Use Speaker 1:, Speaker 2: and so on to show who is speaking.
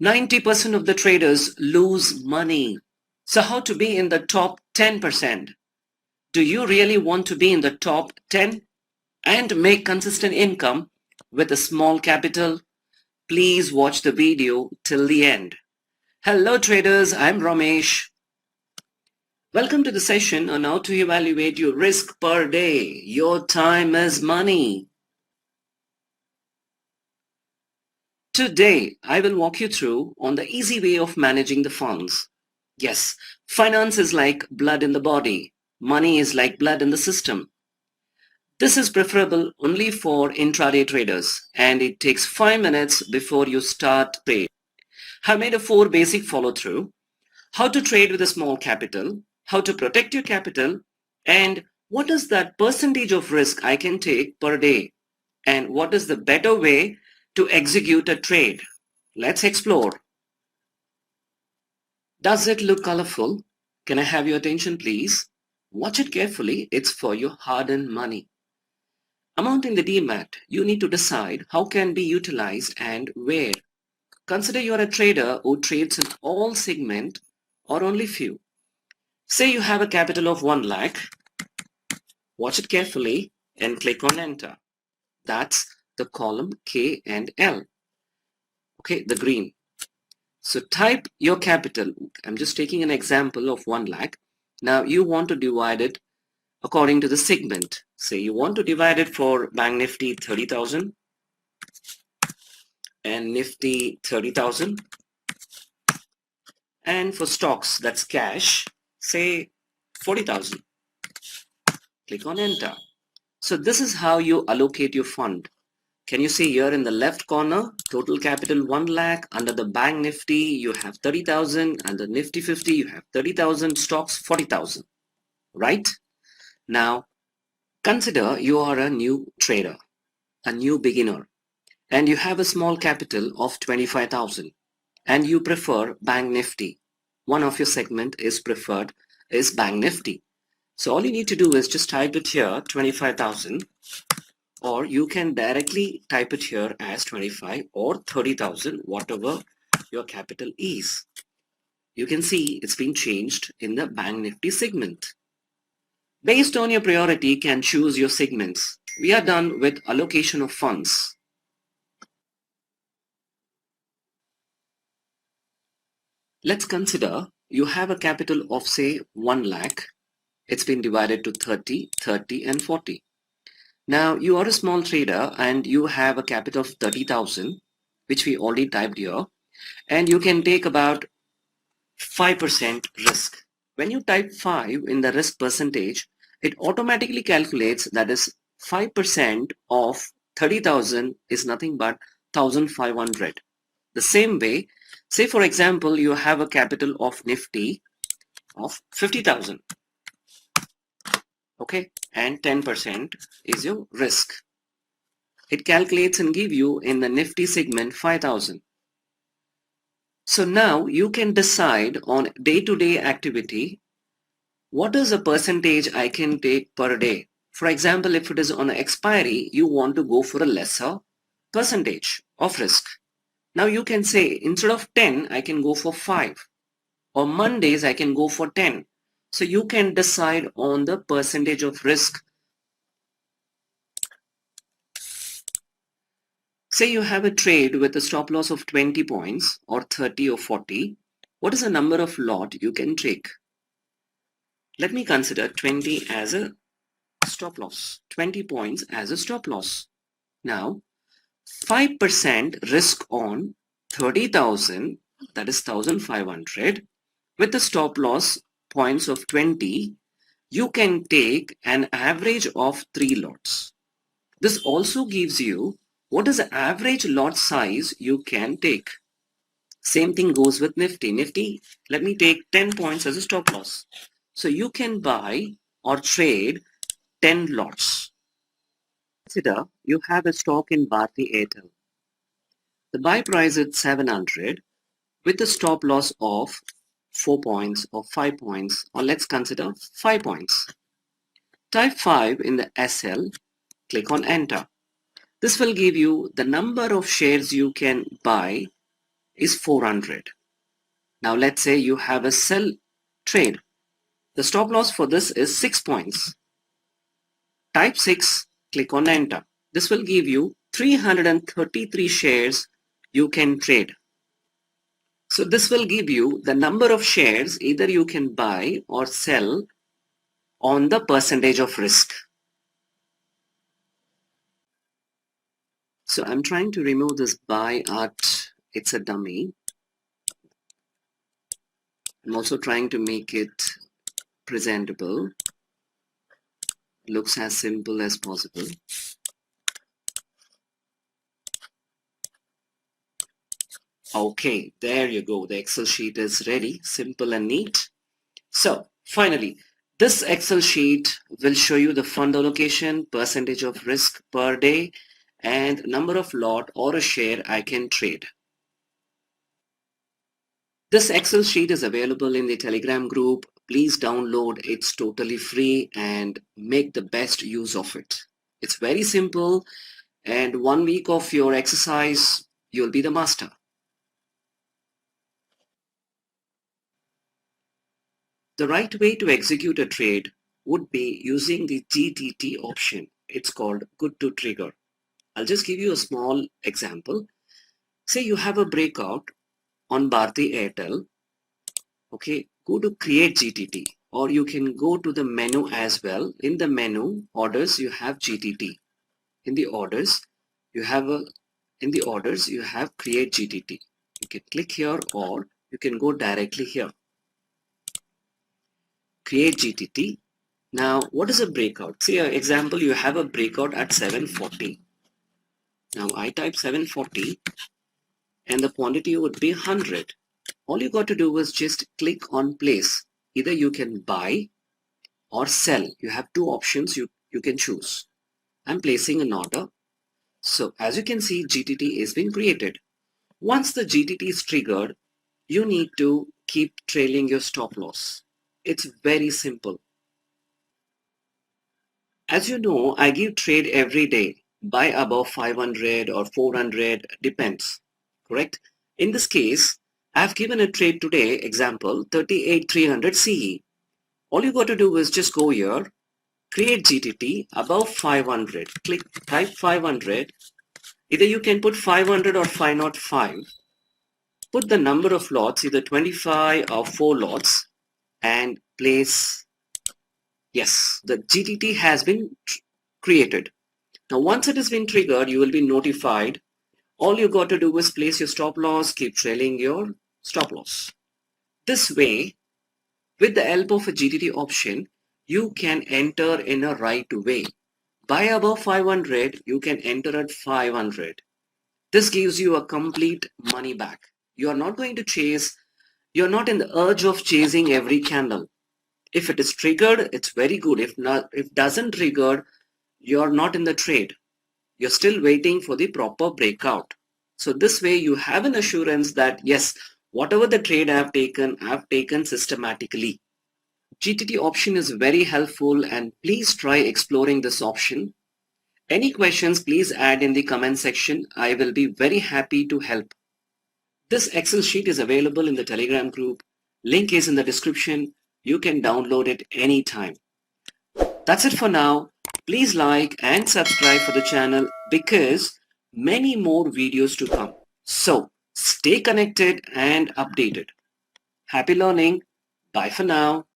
Speaker 1: 90% of the traders lose money. So how to be in the top 10%? Do you really want to be in the top 10 and make consistent income with a small capital? Please watch the video till the end. Hello traders, I'm Ramesh. Welcome to the session on how to evaluate your risk per day. Your time is money. Today, I will walk you through on the easy way of managing the funds. Yes, finance is like blood in the body. Money is like blood in the system. This is preferable only for intraday traders, and it takes 5 minutes before you start trade. I've made a 4 basic follow through. How to trade with a small capital, how to protect your capital, and what is that percentage of risk I can take per day, and what is the better way to execute a trade. Let's explore. Does it look colorful? Can I have your attention, please? Watch it carefully. It's for your hard-earned money. Amount in the demat, you need to decide how can be utilized and where. Consider you're a trader who trades in all segment or only few. Say you have a capital of 1 lakh. Watch it carefully and click on enter. That's the column K and L. Okay, the green. So type your capital. I'm just taking an example of 1 lakh. Now you want to divide it according to the segment. Say you want to divide it for Bank Nifty 30,000 and Nifty 30,000. And for stocks, that's cash, say 40,000. Click on enter. So this is how you allocate your fund. Can you see here in the left corner, total capital 1 lakh, under the Bank Nifty you have 30,000, under Nifty 50 you have 30,000, stocks 40,000, right? Now consider you are a new trader, a new beginner, and you have a small capital of 25,000 and you prefer Bank Nifty. One of your segment is preferred is Bank Nifty. So all you need to do is just type it here 25,000, or you can directly type it here as 25 or 30,000, whatever your capital is. You can see it's been changed in the Bank Nifty segment. Based on your priority, you can choose your segments. We are done with allocation of funds. Let's consider you have a capital of say 1 lakh. It's been divided to 30, 30 and 40. Now you are a small trader and you have a capital of 30,000, which we already typed here, and you can take about 5% risk. When you type 5 in the risk percentage, it automatically calculates that is 5% of 30,000 is nothing but 1,500. The same way, say for example, you have a capital of Nifty of 50,000. Okay, and 10% is your risk. It calculates and give you in the Nifty segment 5,000. So now you can decide on day-to-day activity, what is the percentage I can take per day. For example, if it is on expiry, you want to go for a lesser percentage of risk. Now you can say instead of 10, I can go for 5, or Mondays I can go for 10. So you can decide on the percentage of risk. Say you have a trade with a stop loss of 20 points or 30 or 40. What is the number of lot you can take? Let me consider 20 as a stop loss, 20 points as a stop loss. Now 5% risk on 30,000, that is 1,500, with the stop loss points of 20, you can take an average of 3 lots. This also gives you what is the average lot size you can take. Same thing goes with Nifty. Nifty, let me take 10 points as a stop loss. So you can buy or trade 10 lots. Consider you have a stock in Bharti Airtel. The buy price is 700 with a stop loss of 4 points or 5 points, or let's consider 5 points. Type 5 in the SL, click on enter. This will give you the number of shares you can buy is 400. Now let's say you have a sell trade. The stop loss for this is 6 points. Type 6, click on enter. This will give you 333 shares you can trade. So this will give you the number of shares either you can buy or sell on the percentage of risk. So I'm trying to remove this buy at, it's a dummy. I'm also trying to make it presentable. Looks as simple as possible. Okay, there you go. The Excel sheet is ready, simple and neat. So finally, this Excel sheet will show you the fund allocation, percentage of risk per day, and number of lot or a share I can trade. This Excel sheet is available in the Telegram group. Please download. It's totally free and make the best use of it. It's very simple, and 1 week of your exercise, you'll be the master. The right way to execute a trade would be using the GTT option. It's called good to trigger. I'll just give you a small example. Say you have a breakout on Bharti Airtel. Okay, go to create GTT, or you can go to the menu as well. In the menu orders, you have GTT. In the orders, you have create GTT. You can click here, or you can go directly here. Create GTT. Now, what is a breakout? Say, example, you have a breakout at 740. Now, I type 740 and the quantity would be 100. All you got to do is just click on place. Either you can buy or sell. You have two options you can choose. I'm placing an order. So, as you can see, GTT is being created. Once the GTT is triggered, you need to keep trailing your stop loss. It's very simple. As you know, I give trade every day. Buy above 500 or 400, depends. Correct? In this case, I've given a trade today, example, 38,300 CE. All you got to do is just go here, create GTT above 500. Type 500. Either you can put 500 or 505. Put the number of lots, either 25 or 4 lots, and place. Yes, the GTT has been created. Now, once it has been triggered, you will be notified. All you got to do is place your stop loss, keep trailing your stop loss. This way, with the help of a GTT option, you can enter in a right way. Buy above 500, you can enter at 500. This gives you a complete money back. You are not going to chase, you're not in the urge of chasing every candle. If it is triggered, it's very good. If doesn't trigger, you're not in the trade. You're still waiting for the proper breakout. So this way you have an assurance that yes, whatever the trade I've taken systematically. GTT option is very helpful, and please try exploring this option. Any questions, please add in the comment section. I will be very happy to help. This Excel sheet is available in the Telegram group. Link is in the description. You can download it anytime. That's it for now. Please like and subscribe for the channel because many more videos to come. So stay connected and updated. Happy learning. Bye for now.